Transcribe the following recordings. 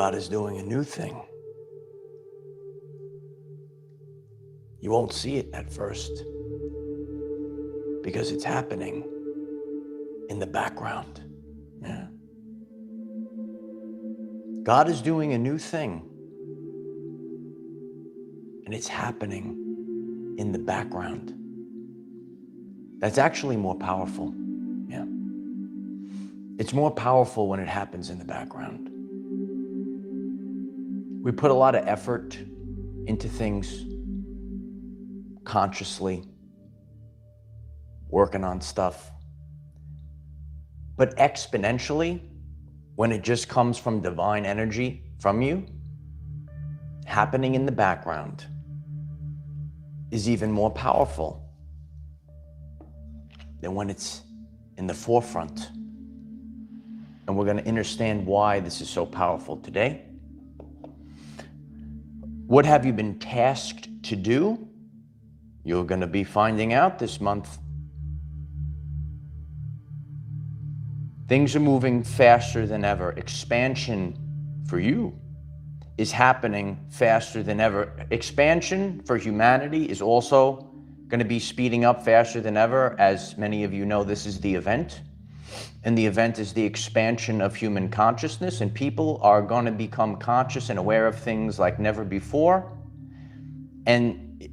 God is doing a new thing. You won't see it at first because it's happening in the background. Yeah. God is doing a new thing, and it's happening in the background. That's actually more powerful. Yeah. It's more powerful when it happens in the background. We put a lot of effort into things consciously, working on stuff. But exponentially, when it just comes from divine energy from you, happening in the background is even more powerful than when it's in the forefront. And we're going to understand why this is so powerful today. What have you been tasked to do? You're going to be finding out this month. Things are moving faster than ever. Expansion for you is happening faster than ever. Expansion for humanity is also going to be speeding up faster than ever. As many of you know, this is the event. And the event is the expansion of human consciousness, and people are going to become conscious and aware of things like never before. And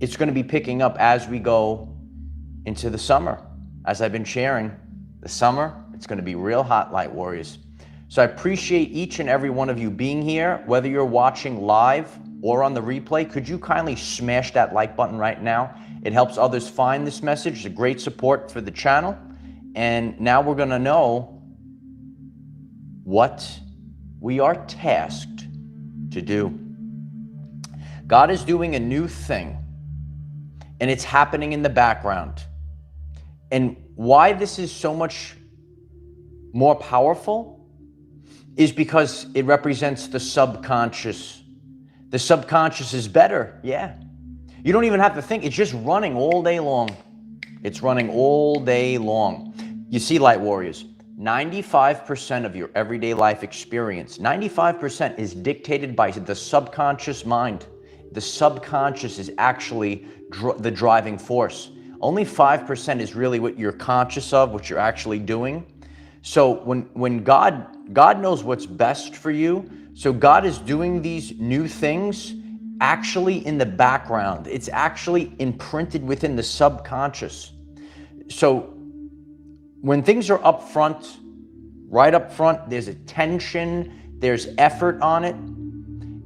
it's going to be picking up as we go into the summer. As I've been sharing, the summer, it's going to be real hot, light warriors. So I appreciate each and every one of you being here, whether you're watching live or on the replay. Could you kindly smash that like button right now? It helps others find this message. It's a great support for the channel. And now we're going to know what we are tasked to do. God is doing a new thing, and it's happening in the background. And why this is so much more powerful is because it represents the subconscious. The subconscious is better, yeah. You don't even have to think, it's just running all day long. It's running all day long. You see, light warriors, 95% of your everyday life experience, 95% is dictated by the subconscious mind. The subconscious is actually the driving force. Only 5% is really what you're conscious of, what you're actually doing. So when God knows what's best for you, so God is doing these new things actually in the background. It's actually imprinted within the subconscious. So when things are up front, right up front, there's attention, there's effort on it.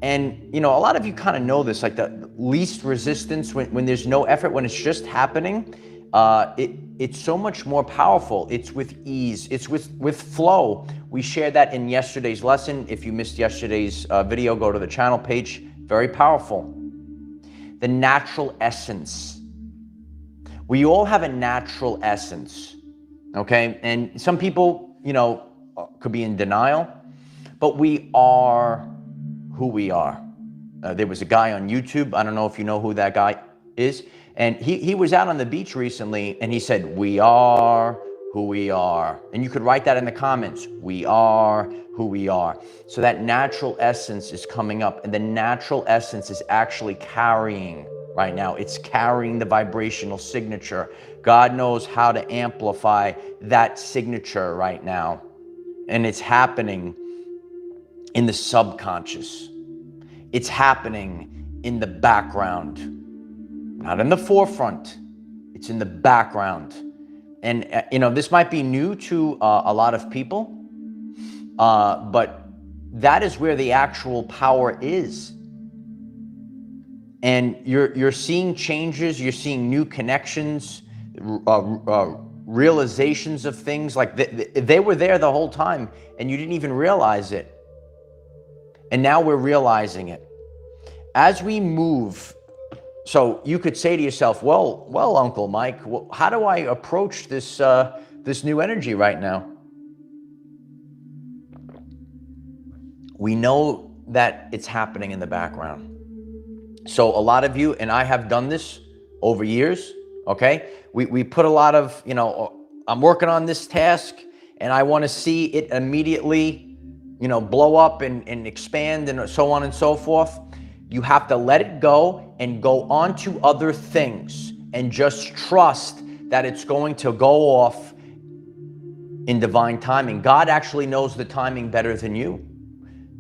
And, you know, a lot of you kind of know this, like the least resistance when there's no effort, when it's just happening, it's so much more powerful. It's with ease, it's with flow. We shared that in yesterday's lesson. If you missed yesterday's video, go to the channel page. Very powerful. The natural essence. We all have a natural essence, okay? And some people, you know, could be in denial, but we are who we are. There was a guy on YouTube, I don't know if you know who that guy is, and he was out on the beach recently and he said, we are who we are. And you could write that in the comments, we are who we are. So that natural essence is coming up, and the natural essence is actually carrying right now. It's carrying the vibrational signature. God knows how to amplify that signature right now. And it's happening in the subconscious. It's happening in the background, not in the forefront. It's in the background. And, you know, this might be new to a lot of people, but that is where the actual power is. And you're seeing changes, you're seeing new connections, realizations of things like they were there the whole time and you didn't even realize it. And now we're realizing it. As we move, so you could say to yourself, well, Uncle Mike, how do I approach this, this new energy right now? We know that it's happening in the background. So a lot of you, and I have done this over years, okay? We put a lot of, you know, I'm working on this task and I want to see it immediately blow up and expand and so on and so forth. You have to let it go and go on to other things and just trust that it's going to go off in divine timing. God actually knows the timing better than you.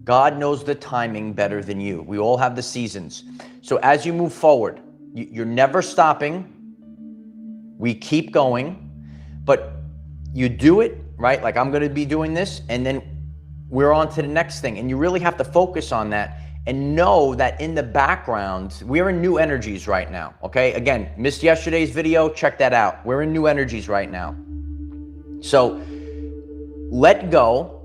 God knows the timing better than you. We all have the seasons. So as you move forward, you're never stopping. We keep going, but you do it, right? Like I'm going to be doing this, and then we're on to the next thing. And you really have to focus on that and know that in the background, we're in new energies right now, okay? Again, missed yesterday's video, check that out. We're in new energies right now. So let go,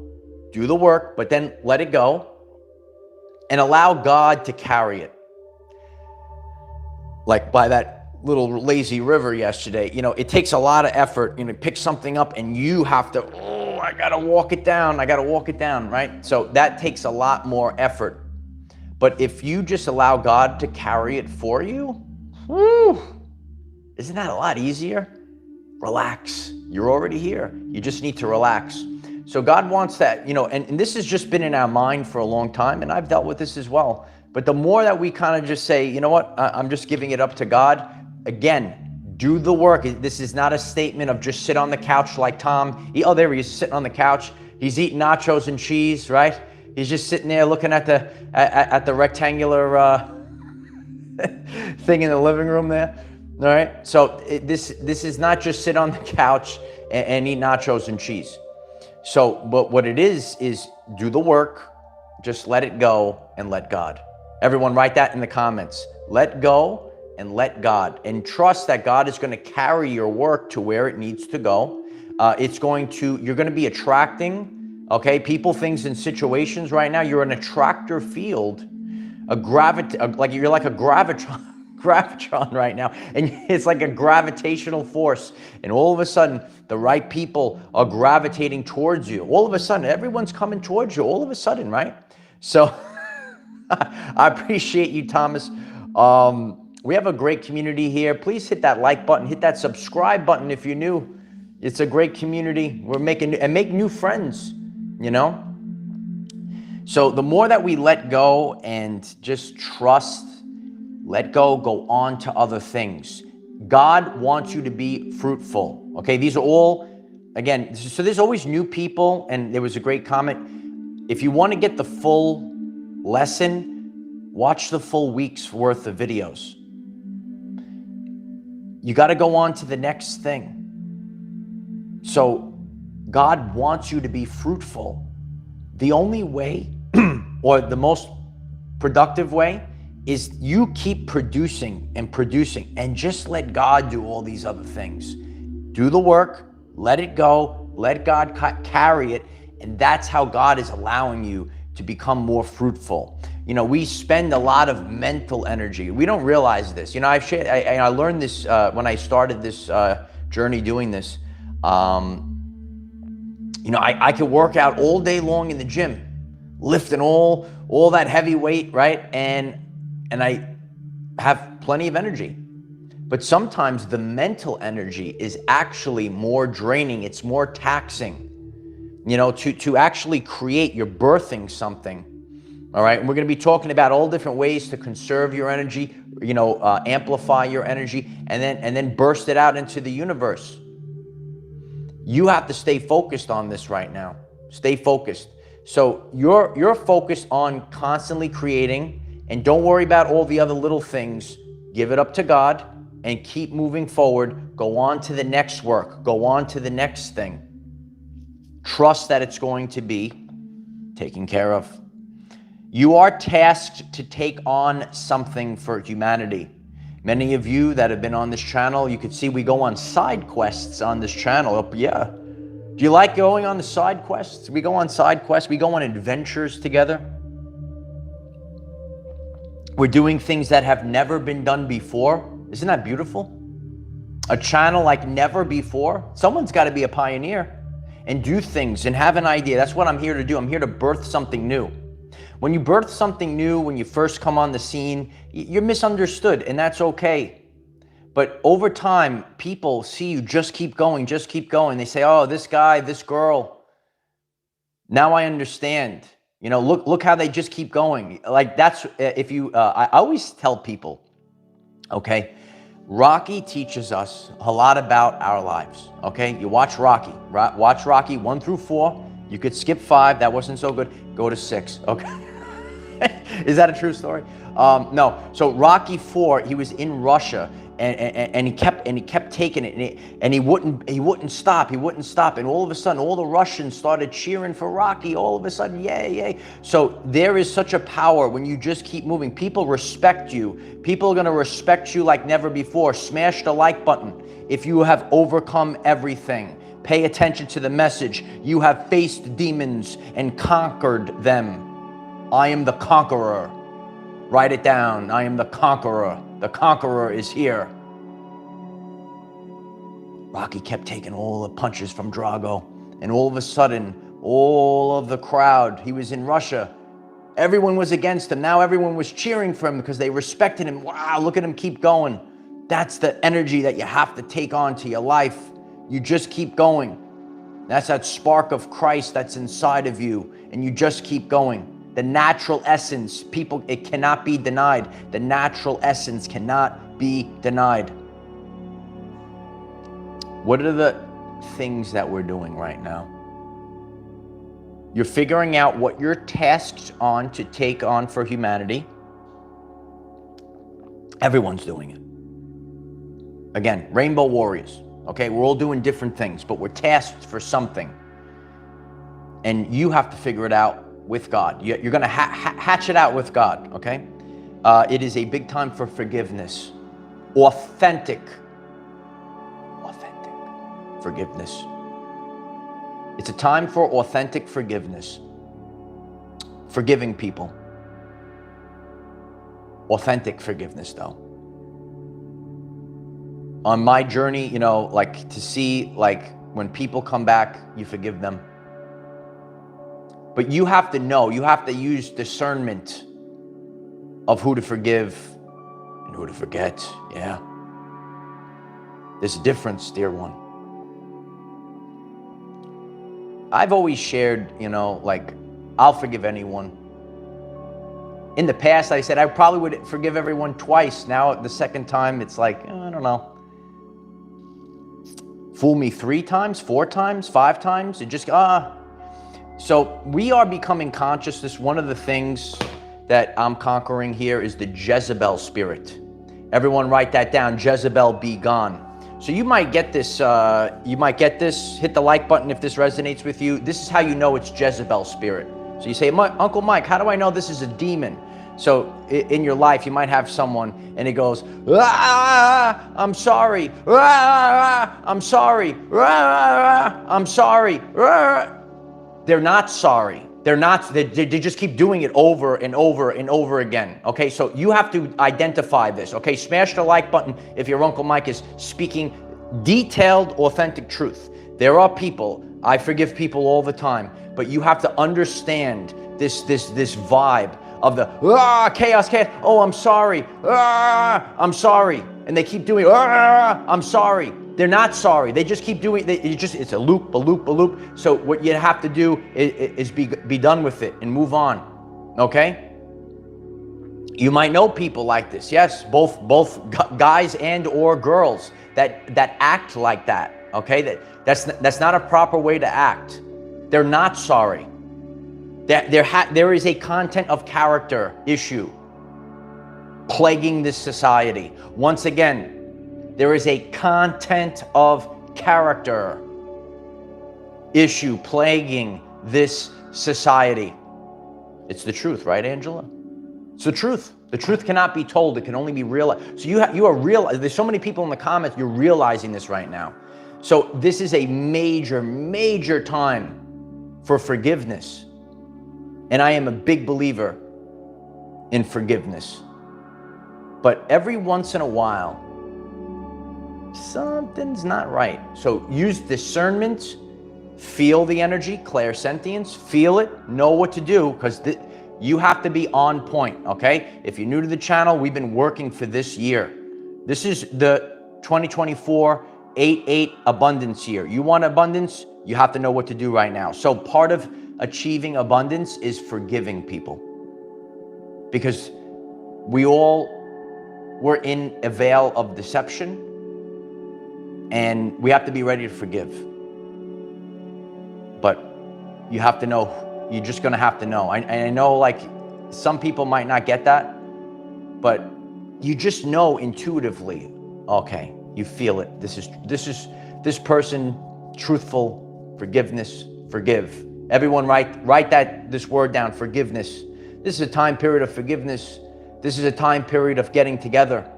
do the work, but then let it go and allow God to carry it. Like by that little lazy river yesterday, it takes a lot of effort, pick something up and you have to, I gotta walk it down, right? So that takes a lot more effort. But if you just allow God to carry it for you, isn't that a lot easier? Relax. You're already here. You just need to relax. So God wants that, and this has just been in our mind for a long time, and I've dealt with this as well. But the more that we kind of just say, you know what, I'm just giving it up to God, again, do the work. This is not a statement of just sit on the couch like Tom. Oh, there he is, sitting on the couch. He's eating nachos and cheese, right? He's just sitting there looking at the rectangular thing in the living room there. All right. So this is not just sit on the couch and eat nachos and cheese. So, but what it is do the work, just let it go and let God. Everyone write that in the comments. Let go and let God, and trust that God is going to carry your work to where it needs to go. You're going to be attracting, okay, people, things, and situations right now. You're in a tractor field, like you're like a gravitron right now, and it's like a gravitational force, and all of a sudden the right people are gravitating towards you. All of a sudden everyone's coming towards you all of a sudden, right? So I appreciate you, Thomas. We have a great community here. Please hit that like button, hit that subscribe button if you're new. It's a great community. We're make new friends, So the more that we let go and just trust, let go on to other things. God wants you to be fruitful. Okay, these are all, again, so there's always new people, and there was a great comment. If you want to get the full lesson, watch the full week's worth of videos. You got to go on to the next thing. So God wants you to be fruitful. The only way, or the most productive way, is you keep producing and just let God do all these other things. Do the work, let it go, let God carry it, and that's how God is allowing you to become more fruitful. We spend a lot of mental energy. We don't realize this. I learned this when I started this journey doing this. I could work out all day long in the gym, lifting all that heavy weight, right? And I have plenty of energy. But sometimes the mental energy is actually more draining. It's more taxing, to actually create, you're birthing something. All right. And we're going to be talking about all different ways to conserve your energy, amplify your energy, and then burst it out into the universe. You have to stay focused on this right now. Stay focused. So you're focused on constantly creating, and don't worry about all the other little things. Give it up to God and keep moving forward. Go on to the next work. Go on to the next thing. Trust that it's going to be taken care of. You are tasked to take on something for humanity. Many of you that have been on this channel, you can see we go on side quests on this channel. Yeah. Do you like going on the side quests? We go on side quests. We go on adventures together. We're doing things that have never been done before. Isn't that beautiful? A channel like never before. Someone's got to be a pioneer and do things and have an idea. That's what I'm here to do. I'm here to birth something new. When you birth something new, when you first come on the scene, you're misunderstood, and that's okay. But over time, people see you just keep going, just keep going. They say, oh, this guy, this girl, Now I understand. You know, look how they just keep going. Like that's if you. I always tell people, okay, Rocky teaches us a lot about our lives. Okay, you watch Rocky. Watch Rocky 1 through 4. You could skip 5. That wasn't so good. Go to 6. Okay. Is that a true story? No. So Rocky 4, he was in Russia, and he kept taking it, and he wouldn't stop. He wouldn't stop. And all of a sudden, all the Russians started cheering for Rocky. All of a sudden, yay, yay. So there is such a power when you just keep moving. People respect you. People are going to respect you like never before. Smash the like button if you have overcome everything. Pay attention to the message. You have faced demons and conquered them. I am the conqueror. Write it down. I am the conqueror. The conqueror is here. Rocky kept taking all the punches from Drago. And all of a sudden, all of the crowd, he was in Russia. Everyone was against him. Now everyone was cheering for him because they respected him. Wow, look at him keep going. That's the energy that you have to take on to your life. You just keep going. That's that spark of Christ that's inside of you. And you just keep going. The natural essence, people, it cannot be denied. The natural essence cannot be denied. What are the things that we're doing right now? You're figuring out what you're tasked on to take on for humanity. Everyone's doing it. Again, rainbow warriors. Okay, we're all doing different things, but we're tasked for something. And you have to figure it out with God. You're going to hatch it out with God, okay? It is a big time for forgiveness. Authentic forgiveness. It's a time for authentic forgiveness. Forgiving people. Authentic forgiveness, though. On my journey, you know, like to see, like when people come back, you forgive them. But you have to know, you have to use discernment of who to forgive and who to forget. Yeah. There's a difference, dear one. I've always shared, you know, like, I'll forgive anyone. In the past, I said I probably would forgive everyone twice. Now, the second time, it's like, I don't know. Fool me 3 times, 4 times, 5 times. It just, So we are becoming conscious. This one of the things that I'm conquering here is the Jezebel spirit. Everyone write that down. Jezebel be gone. So you might get this. Hit the like button if this resonates with you. This is how you know it's Jezebel spirit. So you say, Uncle Mike, how do I know this is a demon? So in your life, you might have someone and it goes, I'm sorry. I'm sorry. I'm sorry. They're not sorry. They're not, they just keep doing it over and over and over again. Okay, so you have to identify this. Okay, smash the like button if your Uncle Mike is speaking detailed, authentic truth. There are people, I forgive people all the time, but you have to understand this vibe of the chaos. Oh, I'm sorry. I'm sorry. And they keep doing, I'm sorry. They're not sorry. They just keep doing it. It's a loop. So what you have to do is be done with it and move on. Okay? You might know people like this. Yes, both guys and or girls that act like that. Okay? That's not a proper way to act. They're not sorry. There is a content of character issue plaguing this society. Once again, there is a content of character issue plaguing this society. It's the truth, right, Angela? It's the truth. The truth cannot be told. It can only be realized. So you are real. There's so many people in the comments. You're realizing this right now. So this is a major time for forgiveness. And I am a big believer in forgiveness. But every once in a while, something's not right. So use discernment, feel the energy, clairsentience, feel it, know what to do, because you have to be on point, okay? If you're new to the channel, we've been working for this year. This is the 2024 8-8 abundance year. You want abundance, you have to know what to do right now. So part of achieving abundance is forgiving people. Because we all were in a veil of deception, and we have to be ready to forgive. But you have to know, you're just gonna have to know. I know, like, some people might not get that, but you just know intuitively, okay, you feel it. This person, truthful, forgiveness, forgive. Everyone write this word down, forgiveness. This is a time period of forgiveness. This is a time period of getting together,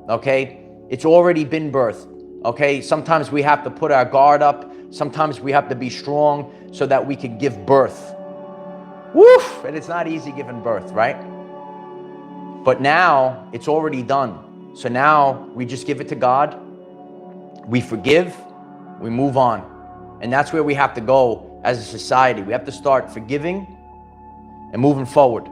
okay? It's already been birthed, okay? Sometimes we have to put our guard up. Sometimes we have to be strong so that we could give birth. Woof! And it's not easy giving birth, right? But now it's already done. So now we just give it to God. We forgive, we move on. And that's where we have to go as a society. We have to start forgiving and moving forward.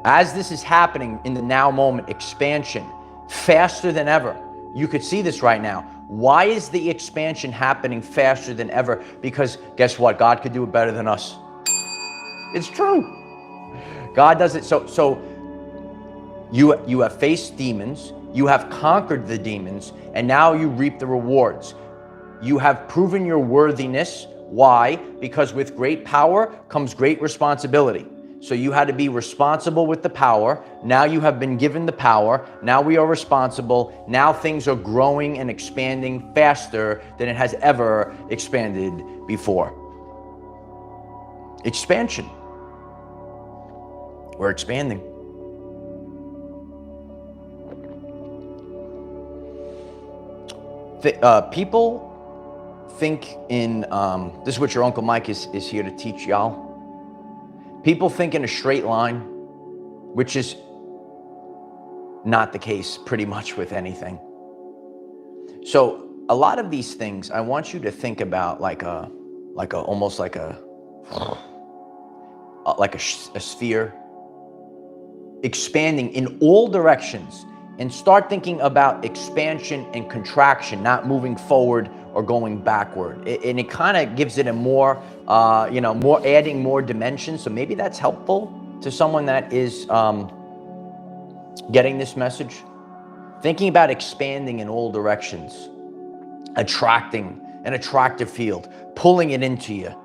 As this is happening in the now moment, expansion, faster than ever. You could see this right now. Why is the expansion happening faster than ever? Because guess what? God could do it better than us. It's true. God does it. So you have faced demons, you have conquered the demons, and now you reap the rewards. You have proven your worthiness. Why? Because with great power comes great responsibility. So you had to be responsible with the power. Now you have been given the power. Now we are responsible. Now things are growing and expanding faster than it has ever expanded before. Expansion. We're expanding. People think in, this is what your Uncle Mike is here to teach y'all. People think in a straight line, which is not the case pretty much with anything. So a lot of these things, I want you to think about almost like a sphere, expanding in all directions, and start thinking about expansion and contraction, not moving forward or going backward. And it kind of gives it a more, adding more dimensions. So maybe that's helpful to someone that is getting this message. Thinking about expanding in all directions, attracting an attractive field, pulling it into you,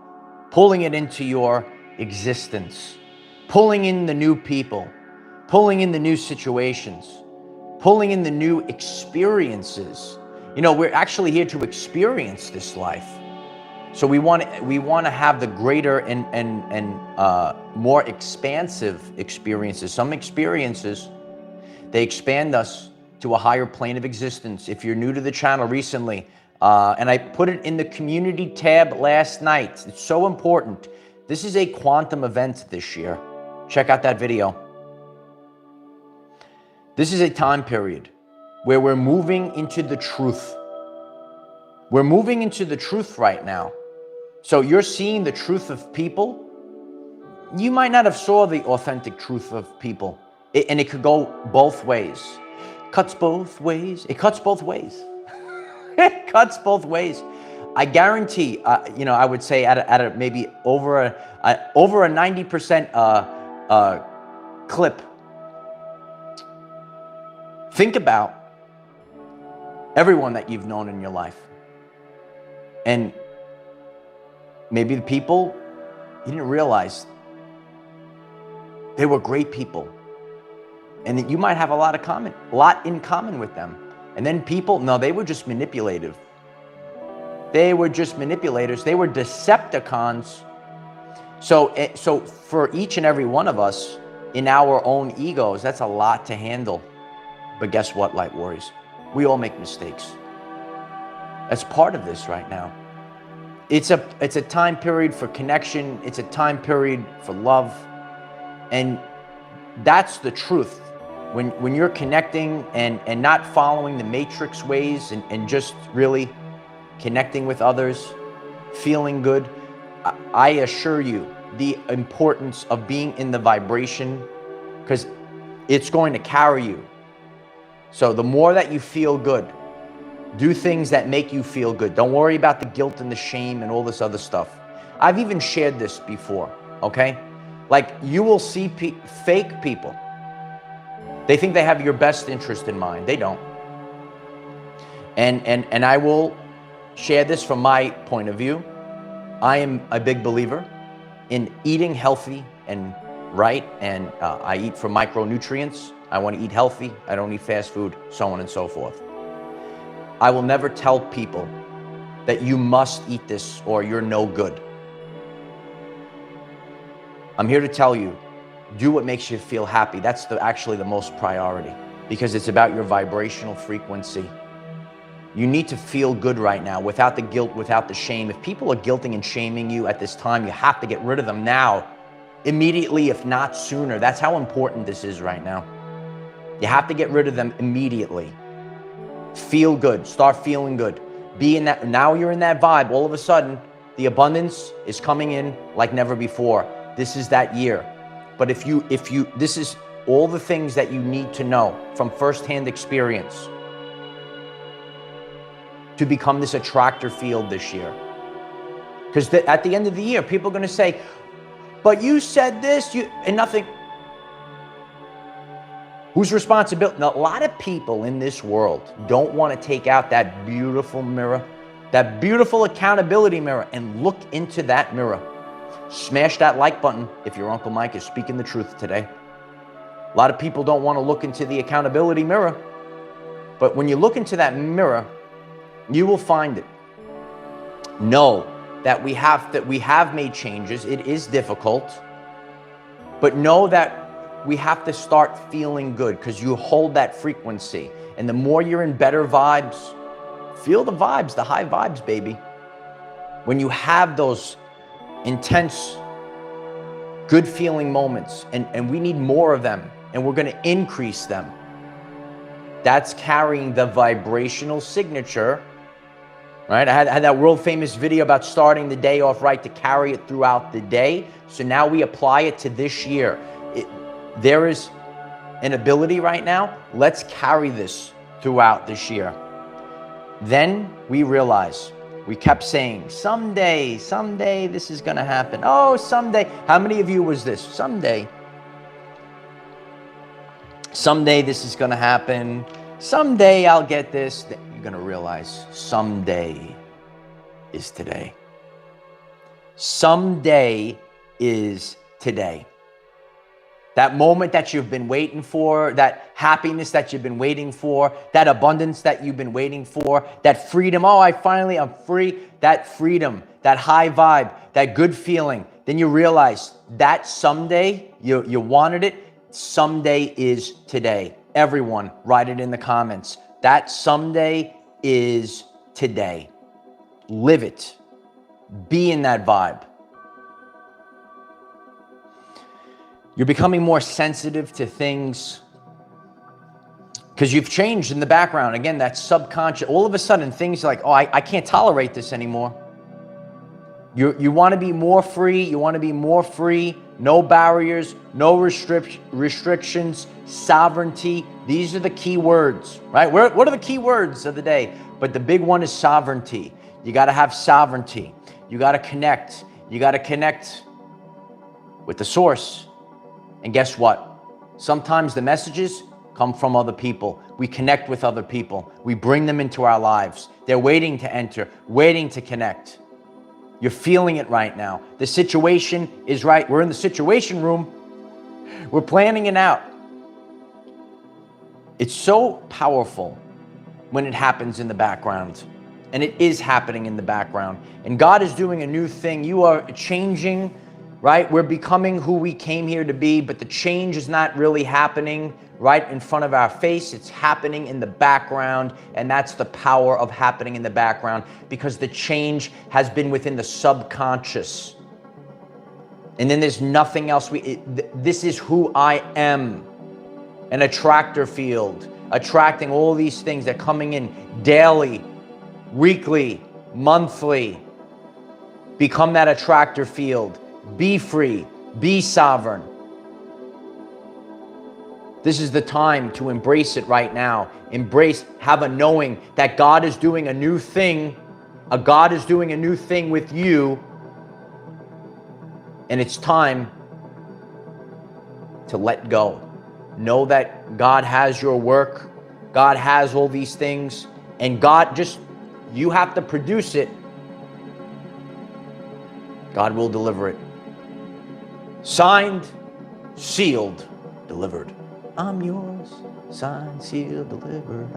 pulling it into your existence, pulling in the new people, pulling in the new situations, pulling in the new experiences. You know, we're actually here to experience this life. So we want to have the greater and more expansive experiences. Some experiences, they expand us to a higher plane of existence. If you're new to the channel recently, and I put it in the community tab last night, it's so important. This is a quantum event this year. Check out that video. This is a time period where we're moving into the truth. We're moving into the truth right now. So you're seeing the truth of people. You might not have saw the authentic truth of people. And it could go both ways. Cuts both ways. It cuts both ways. It cuts both ways. I guarantee, I would say at a maybe over a 90% clip. Think about everyone that you've known in your life. And maybe the people you didn't realize they were great people. And that you might have a lot in common with them. And then people, no, they were just manipulative. They were just manipulators. They were Decepticons. So for each and every one of us in our own egos, that's a lot to handle. But guess what, Light Warriors? We all make mistakes. That's part of this right now. It's a time period for connection. It's a time period for love. And that's the truth. When you're connecting and not following the matrix ways and just really connecting with others, feeling good, I assure you the importance of being in the vibration, because it's going to carry you. So the more that you feel good, do things that make you feel good. Don't worry about the guilt and the shame and all this other stuff. I've even shared this before, okay? Like, you will see fake people. They think they have your best interest in mind. They don't. And I will share this from my point of view. I am a big believer in eating healthy and right, and I eat for micronutrients. I want to eat healthy. I don't eat fast food, so on and so forth. I will never tell people that you must eat this or you're no good. I'm here to tell you, do what makes you feel happy. That's actually the most priority, because it's about your vibrational frequency. You need to feel good right now, without the guilt, without the shame. If people are guilting and shaming you at this time, you have to get rid of them now, immediately, if not sooner. That's how important this is right now. You have to get rid of them immediately. Feel good. Start feeling good. Be in that. Now you're in that vibe. All of a sudden, the abundance is coming in like never before. This is that year. But this is all the things that you need to know from firsthand experience to become this attractor field this year. Because at the end of the year, people are going to say, but you said this, and nothing. Whose responsibility? Now, a lot of people in this world don't want to take out that beautiful mirror, that beautiful accountability mirror, and look into that mirror. Smash that like button if your Uncle Mike is speaking the truth today. A lot of people don't want to look into the accountability mirror. But when you look into that mirror, you will find it. Know that we have made changes. It is difficult. But know that we have to start feeling good, because you hold that frequency. And the more you're in better vibes, feel the vibes, the high vibes, baby. When you have those intense, good feeling moments, and we need more of them, and we're going to increase them. That's carrying the vibrational signature, right? I had that world famous video about starting the day off right to carry it throughout the day. So now we apply it to this year. There is an ability right now. Let's carry this throughout this year. Then we realize, we kept saying, someday this is going to happen. Oh, someday. How many of you was this? Someday this is going to happen. Someday I'll get this. You're going to realize someday is today. Someday is today. That moment that you've been waiting for, that happiness that you've been waiting for, that abundance that you've been waiting for, that freedom. Oh, I'm free. That freedom, that high vibe, that good feeling. Then you realize that someday, you wanted it, someday is today. Everyone, write it in the comments. That someday is today. Live it. Be in that vibe. You're becoming more sensitive to things because you've changed in the background. Again, that subconscious, all of a sudden things like, oh, I can't tolerate this anymore. You want to be more free. You want to be more free. No barriers, no restrictions, sovereignty. These are the key words, right? What are the key words of the day? But the big one is sovereignty. You got to have sovereignty. You got to connect. You got to connect with the source. And guess what? Sometimes the messages come from other people. We connect with other people. We bring them into our lives. They're waiting to enter, waiting to connect. You're feeling it right now. The situation is right. We're in the situation room. We're planning it out. It's so powerful when it happens in the background. And it is happening in the background. And God is doing a new thing. You are changing, right? We're becoming who we came here to be, but the change is not really happening right in front of our face. It's happening in the background, and that's the power of happening in the background, because the change has been within the subconscious. And then there's nothing else. This is who I am. An attractor field, attracting all these things that are coming in daily, weekly, monthly. Become that attractor field. Be free. Be sovereign. This is the time to embrace it right now. Embrace, have a knowing that God is doing a new thing. God is doing a new thing with you. And it's time to let go. Know that God has your work. God has all these things. And God just, you have to produce it. God will deliver it. Signed, sealed, delivered. I'm yours. Signed, sealed, delivered.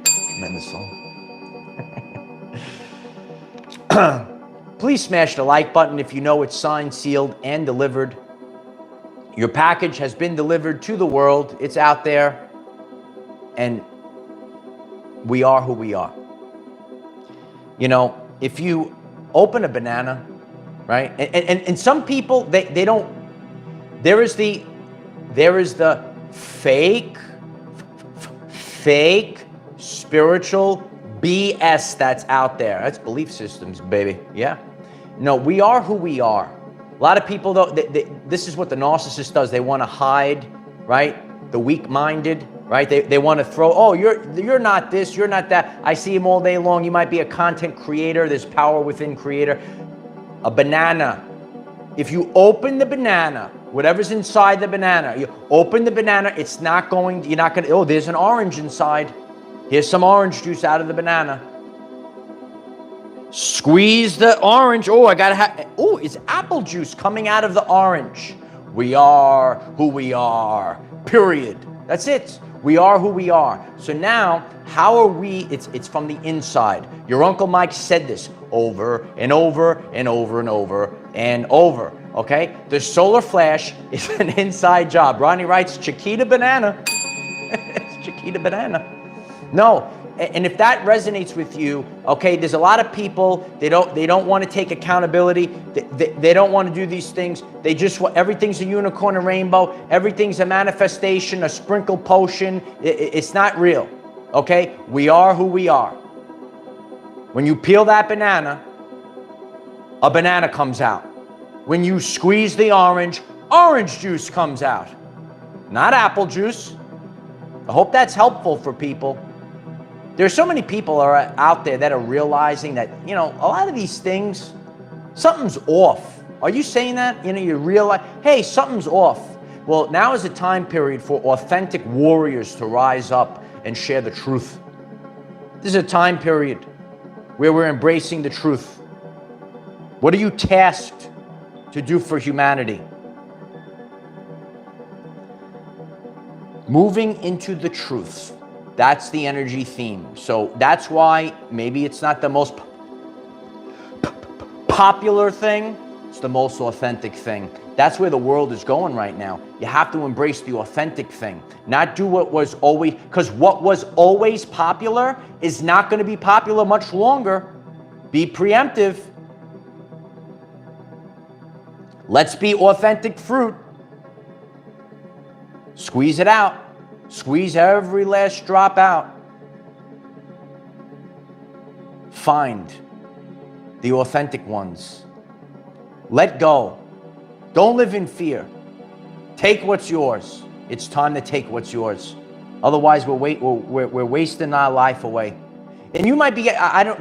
Tremendous song. Please smash the like button if you know it's signed, sealed, and delivered. Your package has been delivered to the world. It's out there. And we are who we are. You know, if you open a banana, right? And some people, they don't, there is the fake spiritual BS that's out there. That's belief systems, baby. Yeah. No, we are who we are. A lot of people, though, this is what the narcissist does. They want to hide, right? The weak-minded, right? They want to throw, oh, you're not this, you're not that. I see him all day long. You might be a content creator. There's power within creator. A banana. If you open the banana, whatever's inside the banana, you open the banana, it's not going, you're not going to, oh, there's an orange inside. Here's some orange juice out of the banana. Squeeze the orange. Oh, I got to have, oh, it's apple juice coming out of the orange. We are who we are, period. That's it. We are who we are. So now, how are we, it's from the inside. Your Uncle Mike said this over and over and over and over and over, okay? The solar flash is an inside job. Ronnie writes, Chiquita banana. It's Chiquita banana. No, and if that resonates with you, okay, there's a lot of people, they don't want to take accountability. They don't want to do these things. They just want, everything's a unicorn and rainbow. Everything's a manifestation, a sprinkle potion. It's not real, okay? We are who we are. When you peel that banana, a banana comes out. When you squeeze the orange, orange juice comes out, not apple juice. I hope that's helpful for people. There's so many people are out there that are realizing that, you know, a lot of these things, something's off. Are you saying that? You know, you realize, hey, something's off. Well, now is a time period for authentic warriors to rise up and share the truth. This is a time period where we're embracing the truth. What are you tasked to do for humanity? Moving into the truth. That's the energy theme. So that's why maybe it's not the most popular thing. It's the most authentic thing. That's where the world is going right now. You have to embrace the authentic thing. Not do what was always, because what was always popular is not going to be popular much longer. Be preemptive. Let's be authentic fruit. Squeeze it out. Squeeze every last drop out. Find the authentic ones. Let go. Don't live in fear. Take what's yours. It's time to take what's yours. Otherwise, we're wasting our life away. And you might be, you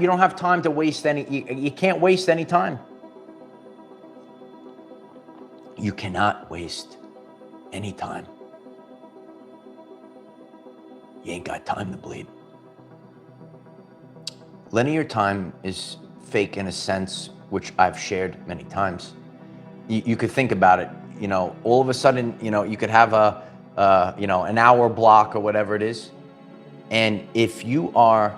don't have time to waste you can't waste any time. You cannot waste any time. You ain't got time to bleed. Linear time is fake in a sense, which I've shared many times. You could think about it, you know, all of a sudden, you know, you could have an hour block or whatever it is. And if you are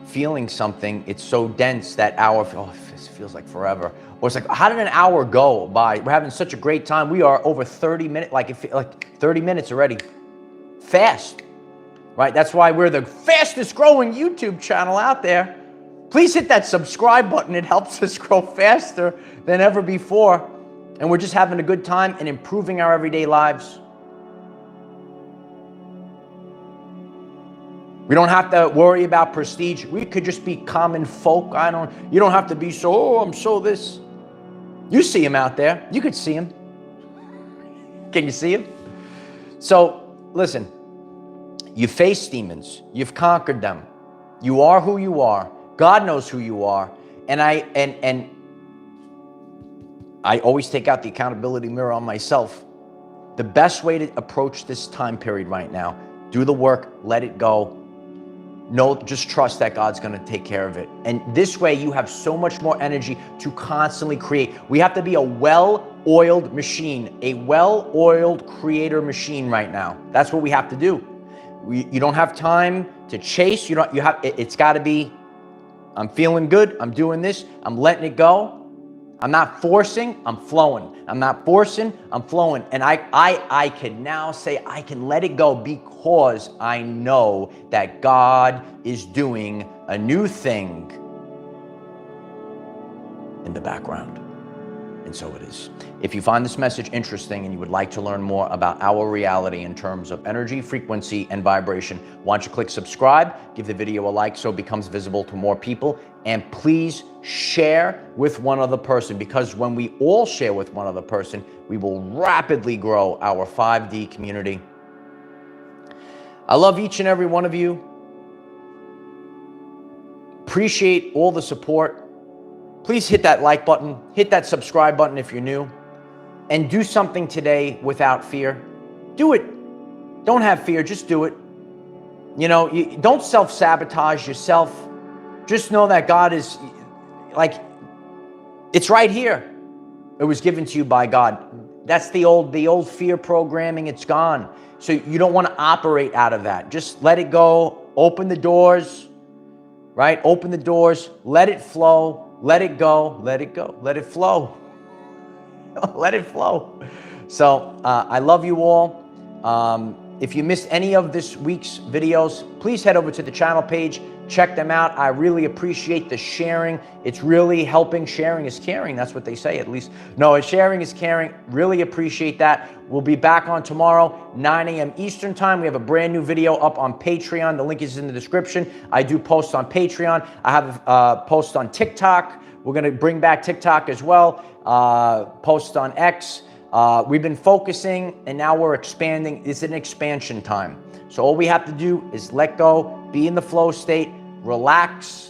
feeling something, it's so dense that hour, oh, it feels like forever. Or it's like, how did an hour go by? We're having such a great time. We are over 30 minutes, like 30 minutes already. Fast. Right? That's why we're the fastest growing YouTube channel out there. Please hit that subscribe button. It helps us grow faster than ever before. And we're just having a good time and improving our everyday lives. We don't have to worry about prestige. We could just be common folk. You don't have to be so, oh, I'm so this. You see him out there. You could see him. Can you see him? So, listen. You face demons. You've conquered them. You are who you are. God knows who you are. And I always take out the accountability mirror on myself. The best way to approach this time period right now, do the work, let it go. No, just trust that God's going to take care of it. And this way you have so much more energy to constantly create. We have to be a well-oiled machine, a well-oiled creator machine right now. That's what we have to do. You don't have time to chase. It's got to be, I'm feeling good. I'm doing this. I'm letting it go. I'm not forcing, I'm flowing. I'm not forcing, I'm flowing. And I can now say I can let it go because I know that God is doing a new thing in the background. And so it is. If you find this message interesting and you would like to learn more about our reality in terms of energy, frequency, and vibration, why don't you click subscribe, give the video a like so it becomes visible to more people, and please share with one other person, because when we all share with one other person, we will rapidly grow our 5D community. I love each and every one of you. Appreciate all the support. Please hit that like button, hit that subscribe button if you're new, and do something today without fear. Do it. Don't have fear, just do it. You know, don't self-sabotage yourself. Just know that God is, like, it's right here. It was given to you by God. That's the old fear programming, it's gone. So you don't want to operate out of that. Just let it go, open the doors, right? Open the doors, let it flow. Let it go, let it go, let it flow. Let it flow. So I love you all. If you missed any of this week's videos, please head over to the channel page, check them out. I really appreciate the sharing. It's really helping. Sharing is caring. That's what they say, at least. No, sharing is caring. Really appreciate that. We'll be back on tomorrow, 9 a.m. Eastern time. We have a brand new video up on Patreon. The link is in the description. I do post on Patreon. I have a post on TikTok. We're going to bring back TikTok as well. Post on X. We've been focusing and now we're expanding. It's an expansion time. So all we have to do is let go, be in the flow state, relax,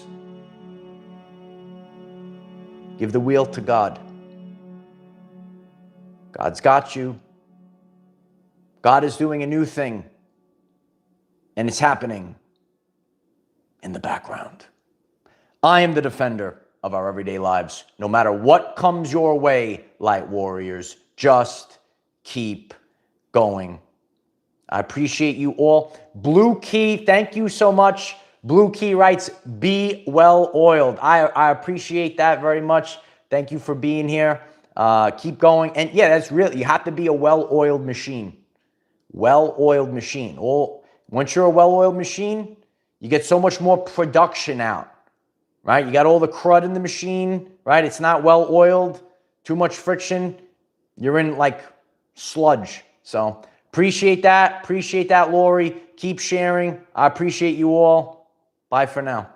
give the wheel to God. God's got you. God is doing a new thing, and it's happening in the background. I am the defender of our everyday lives. No matter what comes your way, light warriors, just keep going. I appreciate you all. Blue Key, thank you so much. Blue Key writes, be well oiled. I appreciate that very much. Thank you for being here. Keep going. And yeah, that's really, you have to be a well-oiled machine. Well-oiled machine. Once you're a well-oiled machine, you get so much more production out, right? You got all the crud in the machine, right? It's not well-oiled, too much friction. You're in like sludge. So appreciate that. Appreciate that, Lori. Keep sharing. I appreciate you all. Bye for now.